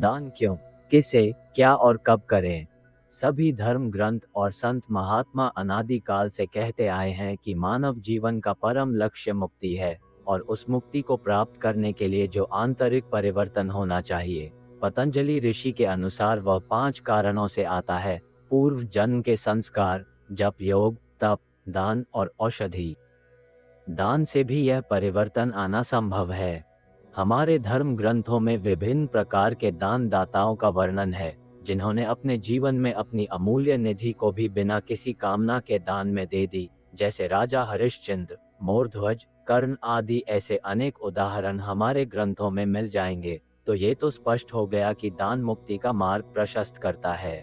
दान क्यों, किसे, क्या और कब करें? सभी धर्म ग्रंथ और संत महात्मा अनादिकाल से कहते आए हैं कि मानव जीवन का परम लक्ष्य मुक्ति है और उस मुक्ति को प्राप्त करने के लिए जो आंतरिक परिवर्तन होना चाहिए, पतंजलि ऋषि के अनुसार वह 5 कारणों से आता है: पूर्व जन्म के संस्कार, जप योग, तप, दान और औषधि। दान से भी यह परिवर्तन आना संभव है। हमारे धर्म ग्रंथों में विभिन्न प्रकार के दान दाताओं का वर्णन है, जिन्होंने अपने जीवन में अपनी अमूल्य निधि को भी बिना किसी कामना के दान में दे दी, जैसे राजा हरिश्चंद्र, मोरध्वज, कर्ण आदि। ऐसे अनेक उदाहरण हमारे ग्रंथों में मिल जाएंगे। तो ये तो स्पष्ट हो गया कि दान मुक्ति का मार्ग प्रशस्त करता है।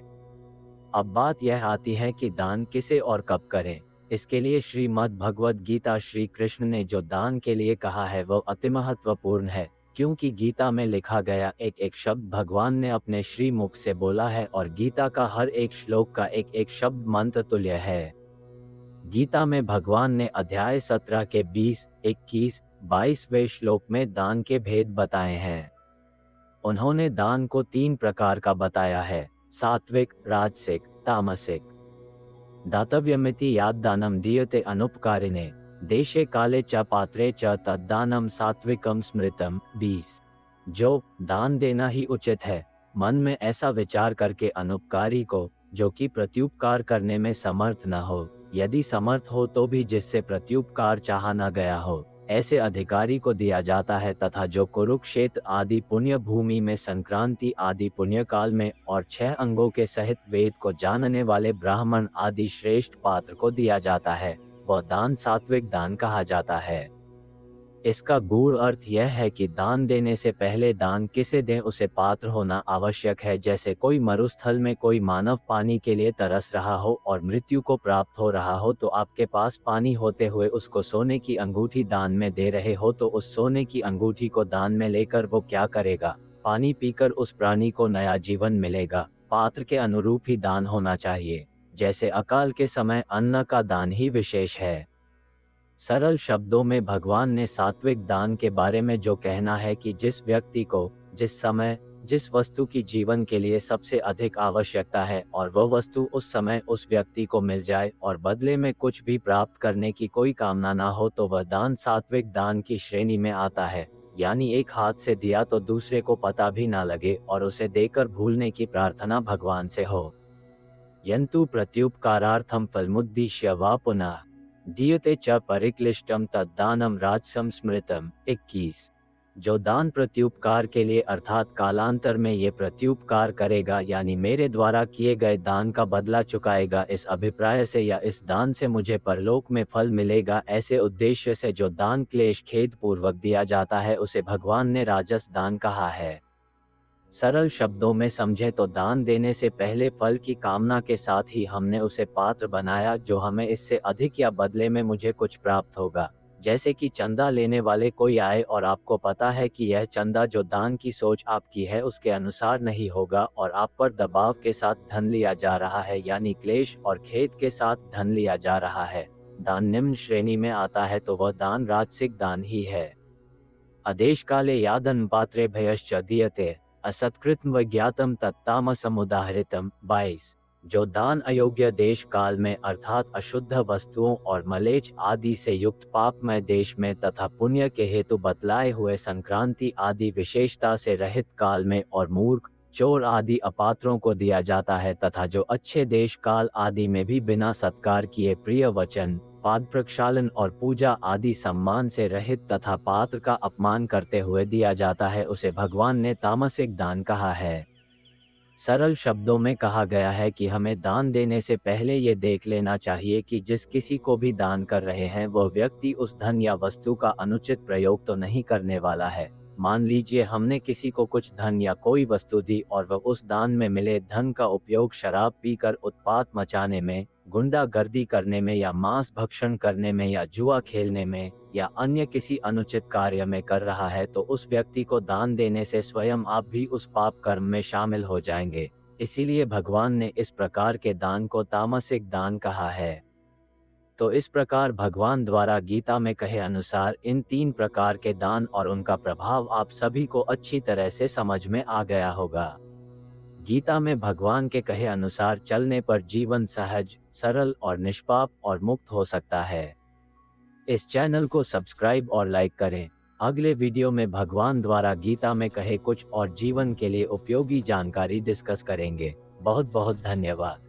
अब बात यह आती है कि दान किसे और कब करें। इसके लिए श्रीमद् भगवद गीता श्री कृष्ण ने जो दान के लिए कहा है वह अति महत्वपूर्ण है, क्योंकि गीता में लिखा गया एक एक शब्द भगवान ने अपने श्री मुख से बोला है और गीता का हर एक श्लोक का एक एक शब्द मंत्र तुल्य है। गीता में भगवान ने अध्याय 17 के 20, 21, 22वें श्लोक में दान के भेद बताए हैं। उन्होंने दान को 3 प्रकार का बताया है: सात्विक, राजसिक, तामसिक। दातव्यमिति याद्दानं दीयते अनुपकारिणे, देशे काले च पात्रे च तद्दानं सात्विकं स्मृतम्। 20। जो दान देना ही उचित है, मन में ऐसा विचार करके अनुपकारी को, जो कि प्रत्युपकार करने में समर्थ न हो, यदि समर्थ हो तो भी जिससे प्रत्युपकार चाहा न गया हो, ऐसे अधिकारी को दिया जाता है, तथा जो कुरुक्षेत्र आदि पुण्य भूमि में संक्रांति आदि पुण्यकाल में और 6 अंगों के सहित वेद को जानने वाले ब्राह्मण आदि श्रेष्ठ पात्र को दिया जाता है, वह दान सात्विक दान कहा जाता है। इसका गूढ़ अर्थ यह है कि दान देने से पहले दान किसे दें उसे पात्र होना आवश्यक है। जैसे कोई मरुस्थल में कोई मानव पानी के लिए तरस रहा हो और मृत्यु को प्राप्त हो रहा हो, तो आपके पास पानी होते हुए उसको सोने की अंगूठी दान में दे रहे हो, तो उस सोने की अंगूठी को दान में लेकर वो क्या करेगा? पानी पीकर उस प्राणी को नया जीवन मिलेगा। पात्र के अनुरूप ही दान होना चाहिए। जैसे अकाल के समय अन्न का दान ही विशेष है। सरल शब्दों में भगवान ने सात्विक दान के बारे में जो कहना है कि जिस व्यक्ति को जिस समय जिस वस्तु की जीवन के लिए सबसे अधिक आवश्यकता है और वह वस्तु उस समय उस व्यक्ति को मिल जाए और बदले में कुछ भी प्राप्त करने की कोई कामना ना हो, तो वह दान सात्विक दान की श्रेणी में आता है। यानी एक हाथ से दिया तो दूसरे को पता भी ना लगे और उसे देकर भूलने की प्रार्थना भगवान से हो। यंतु प्रत्युपकारार्थम फलमुद्दिश्य वा पुनः दीयते च परिक्लिष्टम तद्दानम राजसम स्मृतम। 21। जो दान प्रत्युपकार के लिए अर्थात कालांतर में ये प्रत्युपकार करेगा, यानी मेरे द्वारा किए गए दान का बदला चुकाएगा, इस अभिप्राय से या इस दान से मुझे परलोक में फल मिलेगा, ऐसे उद्देश्य से जो दान क्लेश खेद पूर्वक दिया जाता है, उसे भगवान ने राजस दान कहा है। सरल शब्दों में समझे तो दान देने से पहले फल की कामना के साथ ही हमने उसे पात्र बनाया, जो हमें इससे अधिक या बदले में मुझे कुछ प्राप्त होगा। जैसे कि चंदा लेने वाले कोई आए और आपको पता है कि यह चंदा जो दान की सोच आपकी है उसके अनुसार नहीं होगा और आप पर दबाव के साथ धन लिया जा रहा है, यानी क्लेश और खेद के साथ धन लिया जा रहा है। दान निम्न श्रेणी में आता है तो वह दान राजसिक दान ही है। आदेश काले यादन पात्रे भयश्च दीयते असत्कृतम विज्ञातम तत्तामसमुदाहृतम। 22। जो दान अयोग्य देश काल में अर्थात अशुद्ध वस्तुओं और मलेच्छ आदि से युक्त पापमय देश में तथा पुण्य के हेतु बतलाए हुए संक्रांति आदि विशेषता से रहित काल में और मूर्ख, चोर आदि अपात्रों को दिया जाता है, तथा जो अच्छे देश काल आदि में भी बिना सत्कार किए प्रिय वचन, पाद प्रक्षालन और पूजा आदि सम्मान से रहित तथा पात्र का अपमान करते हुए दिया जाता है, उसे भगवान ने तामसिक दान कहा है। सरल शब्दों में कहा गया है कि हमें दान देने से पहले ये देख लेना चाहिए कि जिस किसी को भी दान कर रहे हैं वह व्यक्ति उस धन या वस्तु का अनुचित प्रयोग तो नहीं करने वाला है। मान लीजिए हमने किसी को कुछ धन या कोई वस्तु दी और वह उस दान में मिले धन का उपयोग शराब पीकर उत्पात मचाने में, गुंडागर्दी करने में या मांस भक्षण करने में या जुआ खेलने में या अन्य किसी अनुचित कार्य में कर रहा है, तो उस व्यक्ति को दान देने से स्वयं आप भी उस पाप कर्म में शामिल हो जाएंगे। इसीलिए भगवान ने इस प्रकार के दान को तामसिक दान कहा है। तो इस प्रकार भगवान द्वारा गीता में कहे अनुसार इन 3 प्रकार के दान और उनका प्रभाव आप सभी को अच्छी तरह से समझ में आ गया होगा। गीता में भगवान के कहे अनुसार चलने पर जीवन सहज, सरल और निष्पाप और मुक्त हो सकता है। इस चैनल को सब्सक्राइब और लाइक करें। अगले वीडियो में भगवान द्वारा गीता में कहे कुछ और जीवन के लिए उपयोगी जानकारी डिस्कस करेंगे। बहुत बहुत धन्यवाद।